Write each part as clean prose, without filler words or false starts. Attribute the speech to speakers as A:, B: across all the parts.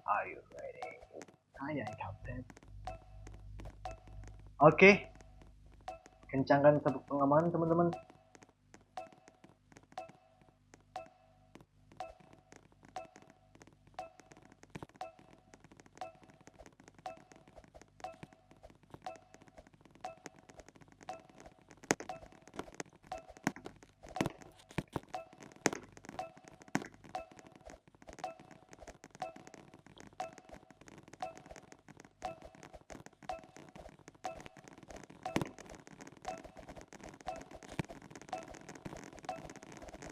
A: Are you ready? Saya Kapten. Oke, kencangkan sabuk pengaman teman-teman.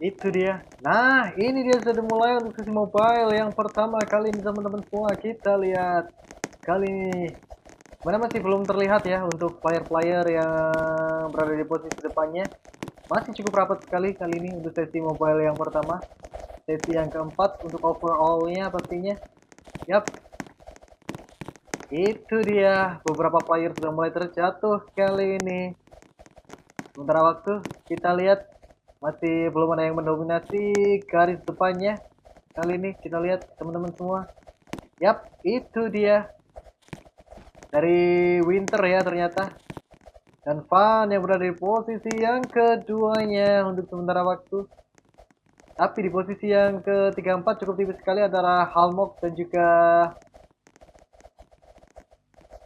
A: Itu dia. Nah, ini dia sudah mulai untuk sesi mobile yang pertama kali ini teman-teman semua. Kita lihat kali ini. Mana masih belum terlihat ya untuk player-player yang berada di posisi depannya. Masih cukup rapat sekali kali ini untuk sesi mobile yang pertama. Sesi yang keempat untuk overall-nya pastinya. Yap, itu dia. Beberapa player sudah mulai terjatuh kali ini. Sementara waktu kita lihat masih belum ada yang mendominasi garis depannya. Kali ini kita lihat teman-teman semua. Yap, itu dia. Dari Winter ya ternyata. Dan Fan yang berada di posisi yang keduanya untuk sementara waktu. Tapi di posisi yang ketiga empat cukup tipis sekali antara Halmok dan juga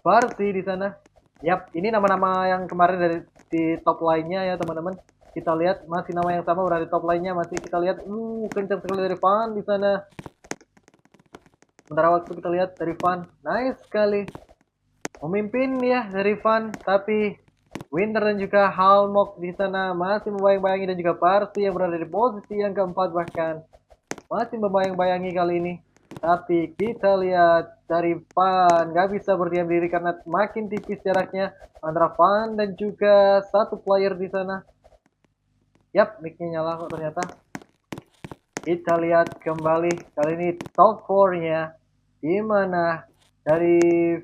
A: Barsi di sana. Yap, ini nama-nama yang kemarin dari di top line-nya ya teman-teman. Kita lihat masih nama yang sama berada di top line-nya, masih kita lihat kencang sekali dari Fan di sana. Sementara waktu kita lihat dari Fan, nice sekali. Memimpin ya dari Van, tapi Winter dan juga Halmok di sana masih membayang-bayangi dan juga Parsi yang berada di posisi yang keempat bahkan masih membayang-bayangi kali ini. Tapi kita lihat dari Van nggak bisa berdiam diri karena makin tipis jaraknya antara Van dan juga satu player di sana. Yap, mic-nya nyala kok ternyata. Kita lihat kembali kali ini top 4-nya di mana dari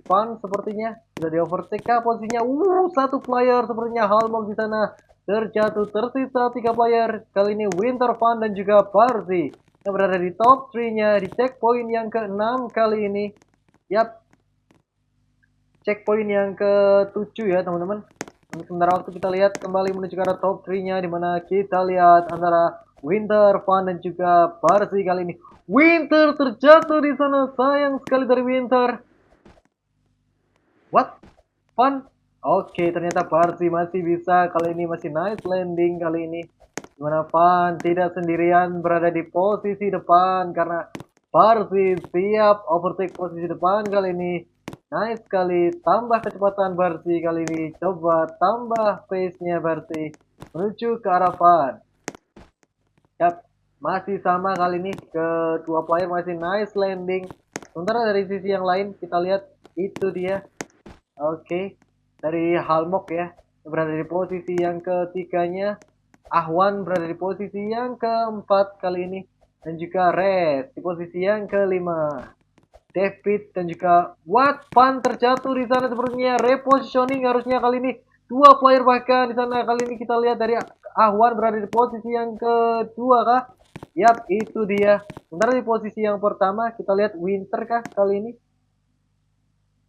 A: Van sepertinya sudah di overtake posisinya. Satu player sepertinya Halmok di sana terjatuh, tersisa 3 player. Kali ini Winter, Van dan juga Barzi yang berada di top 3-nya di checkpoint yang ke-6 kali ini. Yap, checkpoint yang ke-7 ya teman-teman. Sementara waktu kita lihat kembali menuju ke arah top 3-nya di mana kita lihat antara Winter, Van dan juga Barsi kali ini. Winter terjatuh di sana, sayang sekali dari Winter. What? Van? Oke, ternyata Barsi masih bisa kali ini, masih nice landing kali ini. Dimana Van tidak sendirian berada di posisi depan karena Barsi siap overtake posisi depan kali ini. Nice sekali, tambah kecepatan Barsi kali ini. Coba tambah pace-nya Barsi menuju ke arah Van. Yap, masih sama kali ini. Kedua player masih nice landing. Sementara dari sisi yang lain kita lihat itu dia. Oke, dari Halmok ya berada di posisi yang ketiganya. Ahwan berada di posisi yang keempat kali ini. Dan juga Red di posisi yang kelima. David dan juga Watpan terjatuh di sana sepertinya repositioning harusnya kali ini dua player bahkan di sana kali ini kita lihat dari Ahwan berada di posisi yang kedua kah? Yap, itu dia. Sementara di posisi yang pertama kita lihat Winter kah kali ini?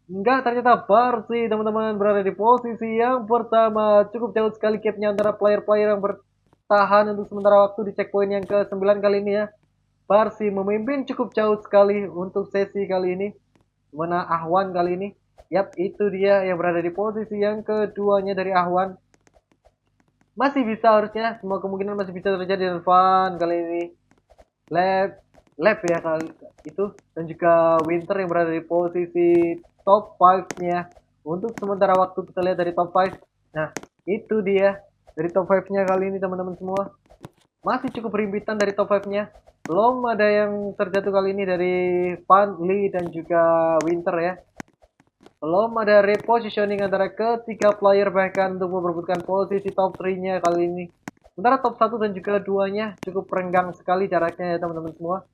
A: Enggak, ternyata Barsi teman-teman berada di posisi yang pertama. Cukup jauh sekali gapnya antara player-player yang bertahan untuk sementara waktu di checkpoint yang ke-9 kali ini ya. Barsi memimpin cukup jauh sekali untuk sesi kali ini. Mana Ahwan kali ini. Yap, itu dia yang berada di posisi yang keduanya dari Ahwan. Masih bisa harusnya, semua kemungkinan masih bisa terjadi dan Van kali ini. Lab ya kali itu. Dan juga Winter yang berada di posisi top 5-nya. Untuk sementara waktu kita lihat dari top 5. Nah, itu dia. Dari top 5-nya kali ini teman-teman semua. Masih cukup rimpitan dari top 5-nya. Belum ada yang terjatuh kali ini dari Van, Lee, dan juga Winter ya. Belum ada repositioning antara ketiga player bahkan untuk memperebutkan posisi top 3-nya kali ini. Sementara top 1 dan juga 2-nya cukup renggang sekali jaraknya ya teman-teman semua.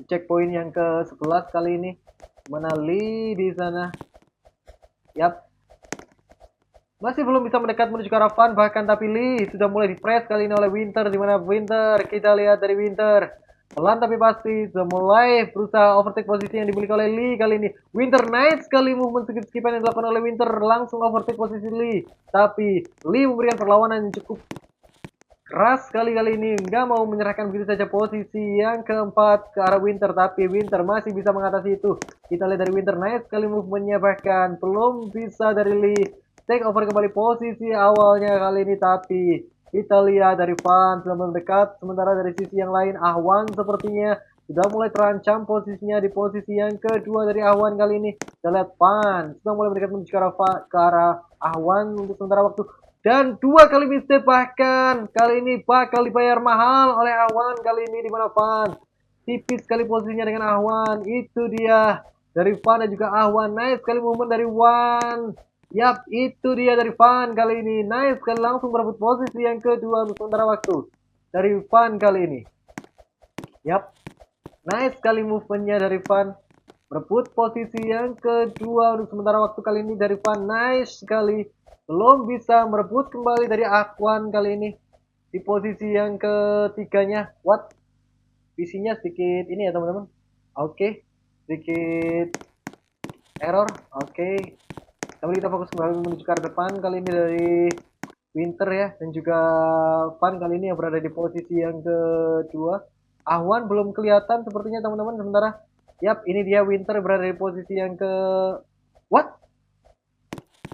A: Di checkpoint yang ke-11 kali ini. Mana Lee di sana. Yap. Masih belum bisa mendekat menuju ke arah Van bahkan tapi Lee sudah mulai di-press kali ini oleh Winter di mana Winter kita lihat dari Winter Pelan tapi pasti sudah mulai berusaha overtake posisi yang dimiliki oleh Lee kali ini. Winter nice sekali movement skip-skipan yang dilakukan oleh Winter, langsung overtake posisi Lee. Tapi Lee memberikan perlawanan yang cukup keras kali ini, nggak mau menyerahkan begitu saja posisi yang keempat ke arah Winter, tapi Winter masih bisa mengatasi itu. Kita lihat dari Winter nice sekali movementnya, bahkan belum bisa dari Lee take over kembali posisi awalnya kali ini, tapi kita lihat dari Fan sudah mendekat, sementara dari sisi yang lain Ahwan sepertinya sudah mulai terancam posisinya di posisi yang kedua dari Ahwan kali ini. Kita lihat Fan sudah mulai mendekat menuju ke arah Ahwan untuk sementara waktu. Dan 2 kali mistake, bahkan kali ini bakal dibayar mahal oleh Ahwan kali ini, di mana Fan tipis sekali posisinya dengan Ahwan. Itu dia dari Fan dan juga Ahwan. Nice sekali movement dari Wan. Yap, itu dia dari Fan kali ini. Nice sekali langsung berebut posisi yang kedua untuk sementara waktu dari Fan kali ini. Yap, nice sekali movementnya dari Fan. Berebut posisi yang kedua untuk sementara waktu kali ini dari Fan. Nice sekali. Belum bisa merebut kembali dari Aquan kali ini. Di posisi yang ketiganya. What? Visinya sedikit ini ya teman-teman. Oke. Sedikit error. Oke. Tapi kita fokus kembali menuju ke arah depan. Kali ini dari Winter ya. Dan juga Fan kali ini yang berada di posisi yang kedua. Ahwan belum kelihatan sepertinya teman-teman. Sementara yap, ini dia Winter berada di posisi yang ke... What?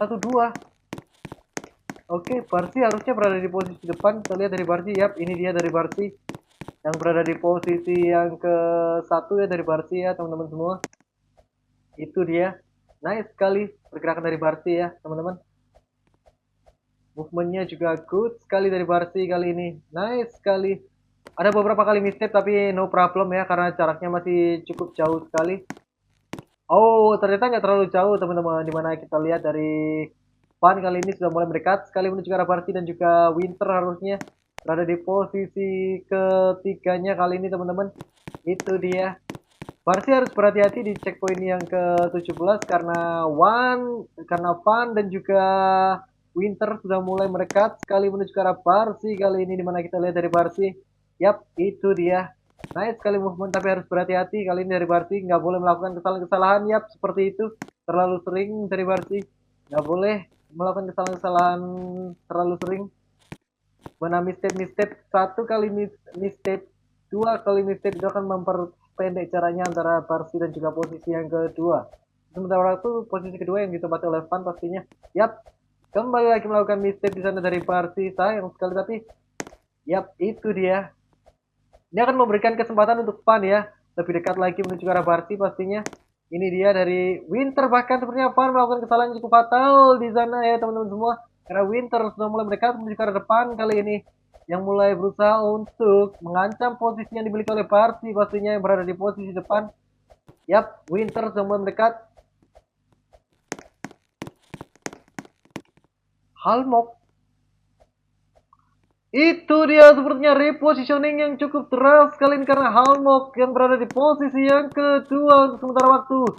A: 1-2. Oke, Barsi harusnya berada di posisi depan. Kita lihat dari Barsi. Yap, ini dia dari Barsi yang berada di posisi yang ke-1 ya, dari Barsi ya teman-teman semua. Itu dia. Nice sekali pergerakan dari Barsi ya teman-teman. Movementnya juga good sekali dari Barsi kali ini. Nice sekali. Ada beberapa kali mistake tapi no problem ya, karena jaraknya masih cukup jauh sekali. Oh, ternyata nggak terlalu jauh teman-teman. Dimana kita lihat dari Fan kali ini sudah mulai mendekat sekali menuju ke arah Barsi, dan juga Winter harusnya berada di posisi ketiganya kali ini teman-teman. Itu dia. Barsi harus berhati-hati di checkpoint yang ke-17 karena Fan dan juga Winter sudah mulai mendekat sekali menuju ke arah Barsi kali ini, dimana kita lihat dari Barsi. Yap, itu dia. Nice sekali movement, tapi harus berhati-hati kali ini dari Barsi. Nggak boleh melakukan kesalahan-kesalahan. Yap, seperti itu. Terlalu sering dari Barsi. Nggak boleh melakukan kesalahan-kesalahan terlalu sering. Mana mistake 1 kali mistake, 2 kali mistake itu akan memperpendek caranya antara Barsi dan juga posisi yang kedua. Sementara itu posisi kedua yang ditempati oleh Fan pastinya. Yap, kembali lagi melakukan mistake di sana dari Barsi. Sayang sekali, tapi yap, itu dia. Ini akan memberikan kesempatan untuk Fan ya, lebih dekat lagi menuju ke arah Barsi pastinya. Ini dia dari Winter, bahkan sepertinya Fan melakukan kesalahan cukup fatal di sana ya teman-teman semua. Karena Winter sudah mulai mendekat menuju ke arah depan kali ini, yang mulai berusaha untuk mengancam posisi yang dimiliki oleh Barsi pastinya, yang berada di posisi depan. Yap, Winter sudah mulai mendekat. Halmok. Itu dia sepertinya repositioning yang cukup deras sekali ini, karena Halmok yang berada di posisi yang kedua untuk sementara waktu.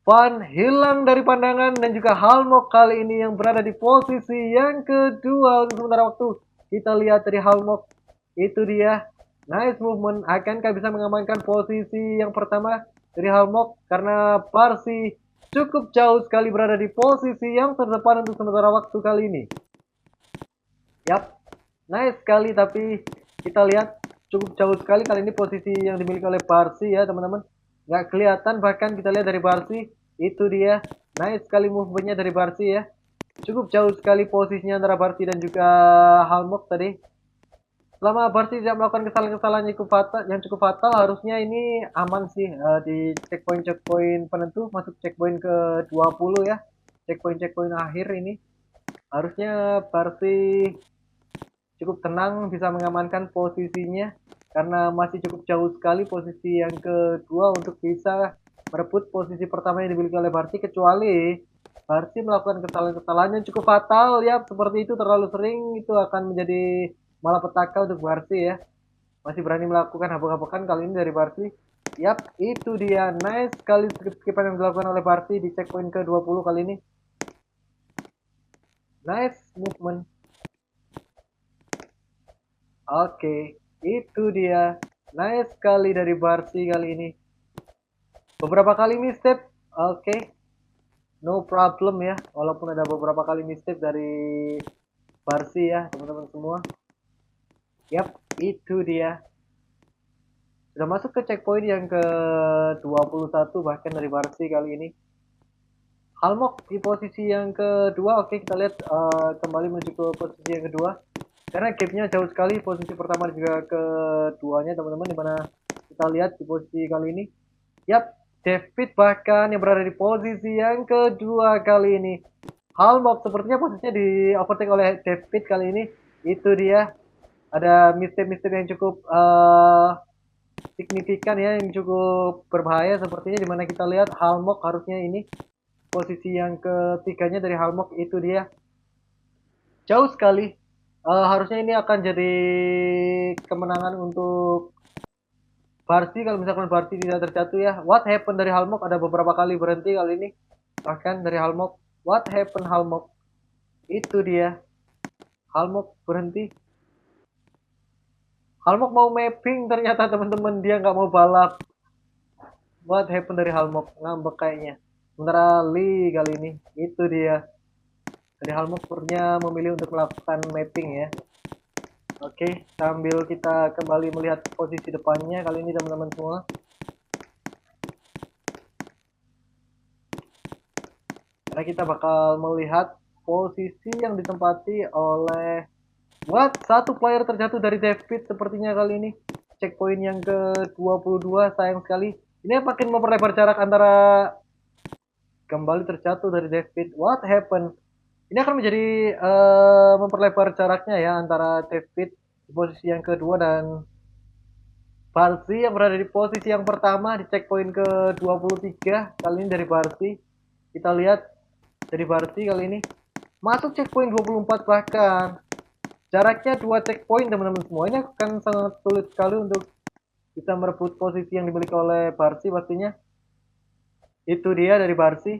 A: Fan hilang dari pandangan, dan juga Halmok kali ini yang berada di posisi yang kedua untuk sementara waktu. Kita lihat dari Halmok. Itu dia. Nice movement. Akankah bisa mengamankan posisi yang pertama dari Halmok? Karena Barsi cukup jauh sekali berada di posisi yang terdepan untuk sementara waktu kali ini. Yap, nice sekali, tapi kita lihat cukup jauh sekali kali ini posisi yang dimiliki oleh Barsi ya teman-teman. Nggak kelihatan, bahkan kita lihat dari Barsi. Itu dia. Nice sekali movementnya dari Barsi ya. Cukup jauh sekali posisinya antara Barsi dan juga Halmok tadi. Selama Barsi tidak melakukan kesalahan-kesalahan yang cukup fatal, harusnya ini aman sih di checkpoint penentu, masuk checkpoint ke-20 ya. Checkpoint akhir ini. Harusnya Barsi cukup tenang bisa mengamankan posisinya, karena masih cukup jauh sekali posisi yang kedua untuk bisa merebut posisi pertama yang dimiliki oleh Barsi, kecuali Barsi melakukan kesalahan-kesalahan yang cukup fatal ya, seperti itu terlalu sering, itu akan menjadi malapetaka untuk Barsi ya. Masih berani melakukan habak-habakan kali ini dari Barsi. Yap, itu dia. Nice sekali skip-skipan yang dilakukan oleh Barsi di checkpoint ke-20 kali ini. Nice movement. Oke, itu dia. Nice sekali dari Barsi kali ini. Beberapa kali misstep. Oke. No problem ya. Walaupun ada beberapa kali misstep dari Barsi ya, teman-teman semua. Yap, itu dia. Sudah masuk ke checkpoint yang ke 21 bahkan dari Barsi kali ini. Halmok di posisi yang kedua. Oke, kita lihat kembali menuju ke posisi yang kedua. Karena gapnya jauh sekali posisi pertama dan juga keduanya teman-teman, dimana kita lihat di posisi kali ini. Yap, David bahkan yang berada di posisi yang kedua kali ini. Halmok sepertinya posisinya di overtake oleh David kali ini. Itu dia. Ada mistake-mistake yang cukup signifikan ya, yang cukup berbahaya sepertinya, dimana kita lihat Halmok harusnya ini posisi yang ketiganya dari Halmok. Itu dia. Jauh sekali. Harusnya ini akan jadi kemenangan untuk Barsi kalau misalkan Barsi tidak terjatuh ya. What happened dari Halmok, ada beberapa kali berhenti kali ini. Bahkan dari Halmok. What happened Halmok? Itu dia. Halmok berhenti. Halmok mau mapping ternyata teman-teman, dia nggak mau balap. What happened dari Halmok? Ngambek kayaknya. Sementara Lee kali ini. Itu dia. Dari Halmok sepertinya memilih untuk melakukan mapping ya. Oke, sambil kita kembali melihat posisi depannya kali ini teman-teman semua. Karena kita bakal melihat posisi yang ditempati oleh satu player terjatuh dari David sepertinya kali ini. Checkpoint yang ke-22, sayang sekali. Ini makin memperlebar jarak antara kembali terjatuh dari David. What happened? Ini akan menjadi memperlebar jaraknya ya antara David di posisi yang kedua dan Barsi yang berada di posisi yang pertama di checkpoint ke-23 kali ini dari Barsi. Kita lihat dari Barsi kali ini masuk checkpoint 24, bahkan jaraknya 2 checkpoint teman-teman semua. Ini akan sangat sulit sekali untuk bisa merebut posisi yang dimiliki oleh Barsi pastinya. Itu dia dari Barsi.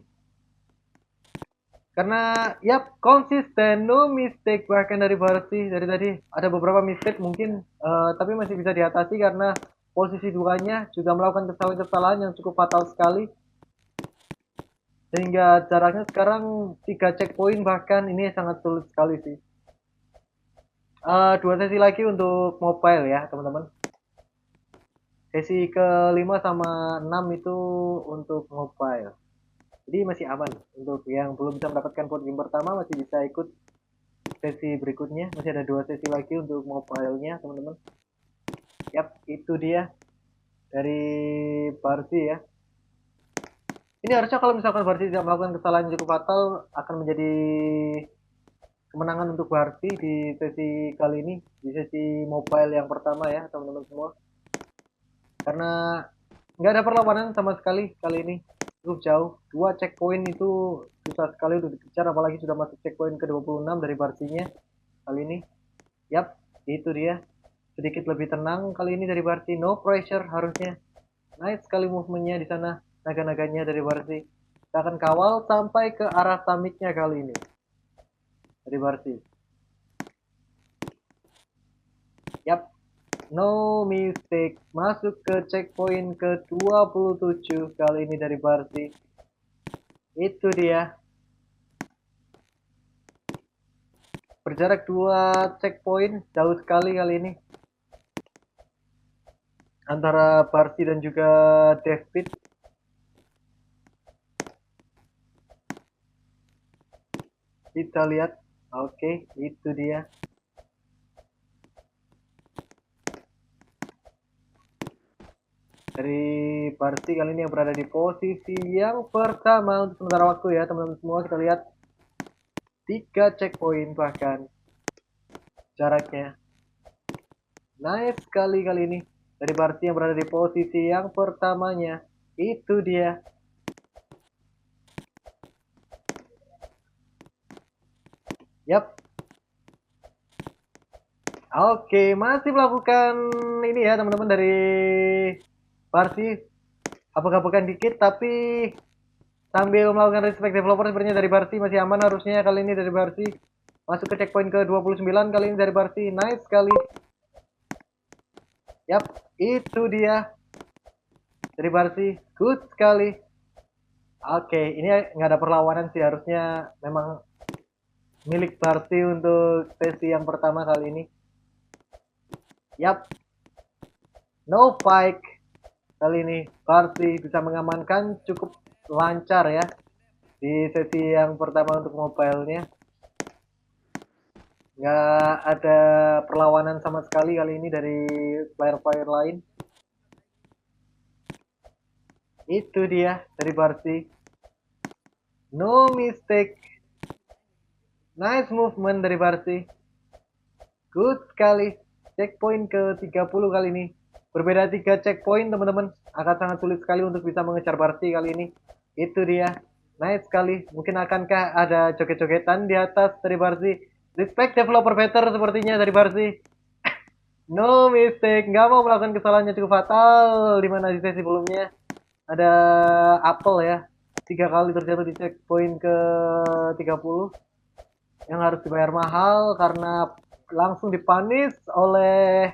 A: Karena yap, konsisten, no mistake bahkan dari Barsi. Dari tadi ada beberapa mistake mungkin, tapi masih bisa diatasi karena posisi duanya juga melakukan kesalahan-kesalahan yang cukup fatal sekali. Sehingga jaraknya sekarang 3 checkpoint, bahkan ini sangat sulit sekali sih. 2 sesi lagi untuk mobile ya teman-teman. Sesi ke-5 sama 6 itu untuk mobile. Jadi masih aman. Untuk yang belum bisa mendapatkan vote game pertama masih bisa ikut sesi berikutnya. Masih ada 2 sesi lagi untuk mobile-nya teman-teman. Yap, itu dia dari Barsi ya. Ini harusnya kalau misalkan Barsi tidak melakukan kesalahan yang cukup fatal, akan menjadi kemenangan untuk Barsi di sesi kali ini, di sesi mobile yang pertama ya teman-teman semua. Karena nggak ada perlawanan sama sekali kali ini, cukup jauh. 2 checkpoint itu susah sekali untuk dikejar, apalagi sudah masuk checkpoint ke-26 dari Barsinya kali ini. Yap, itu dia. Sedikit lebih tenang kali ini dari Barsi, no pressure harusnya. Nice sekali movementnya di sana, naga-naganya dari Barsi. Kita akan kawal sampai ke arah summitnya kali ini dari Barsi. Yap, no mistake, masuk ke checkpoint ke-27 kali ini dari Barsi. Itu dia. Berjarak 2 checkpoint, jauh sekali kali ini antara Barsi dan juga David. Kita lihat. Oke, itu dia. Dari Barsi kali ini yang berada di posisi yang pertama untuk sementara waktu ya teman-teman semua. Kita lihat 3 checkpoint bahkan jaraknya. Nice sekali kali ini dari Barsi yang berada di posisi yang pertamanya. Itu dia. Yap. Oke, masih melakukan ini ya teman-teman dari Barsi. Apakah dikit tapi sambil melakukan respect developer sebenarnya dari Barsi masih aman harusnya kali ini dari Barsi. Masuk ke checkpoint ke-29 kali ini dari Barsi. Nice sekali. Yap, itu dia dari Barsi. Good sekali. Oke, ini nggak ada perlawanan sih, harusnya memang milik Barsi untuk sesi yang pertama kali ini. Yap, no fight. Kali ini Barsi bisa mengamankan cukup lancar ya di sesi yang pertama untuk mobile-nya. Nggak ada perlawanan sama sekali kali ini dari player-player lain. Itu dia dari Barsi. No mistake. Nice movement dari Barsi. Good sekali. Checkpoint ke 30 kali ini. Berbeda 3 checkpoint teman-teman. Akan sangat sulit sekali untuk bisa mengejar Barsi kali ini. Itu dia. Nice sekali. Mungkin akankah ada joget-jogetan di atas dari Barsi. Respect developer better sepertinya dari Barsi. No mistake. Nggak mau melakukan kesalahan yang cukup fatal. Dimana di sesi sebelumnya ada apel ya. 3 kali terjatuh di checkpoint ke 30. Yang harus dibayar mahal karena langsung dipanis oleh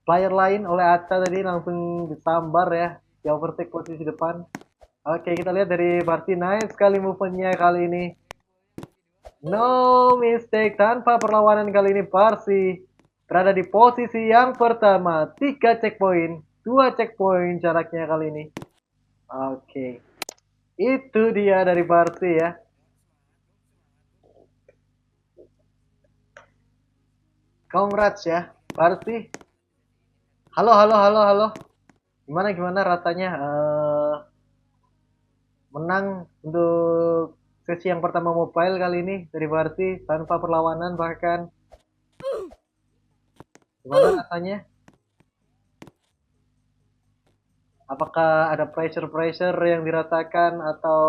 A: player lain, oleh Aca tadi langsung disambar ya, di overtake posisi depan. Oke, kita lihat dari Barsi, nice sekali movementnya kali ini. No mistake, tanpa perlawanan kali ini Barsi berada di posisi yang pertama. 3 checkpoint, 2 checkpoint jaraknya kali ini. Oke, itu dia dari Barsi ya. Congrats ya, Barsi. Halo, halo, halo, halo. Gimana rasanya menang untuk sesi yang pertama mobile kali ini dari Barsi tanpa perlawanan bahkan. Gimana rasanya? Apakah ada pressure yang dirasakan atau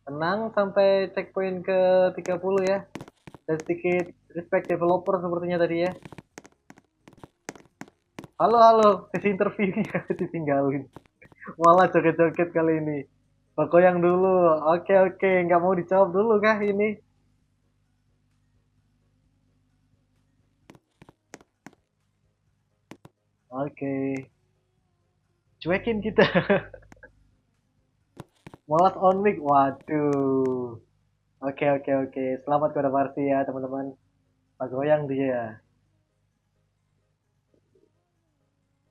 A: tenang sampai checkpoint ke 30 ya? Dan sedikit respect developer sepertinya tadi ya. Halo, halo, sesi interviewnya ditinggalin. Malah joget-joget kali ini. Goyang dulu. Oke, oke, nggak mau dijawab dulu kah ini? Oke. Cuekin kita. Malas on mic. Waduh. Oke, oke, oke. Selamat kepada Marsi ya, teman-teman. Pak goyang dia.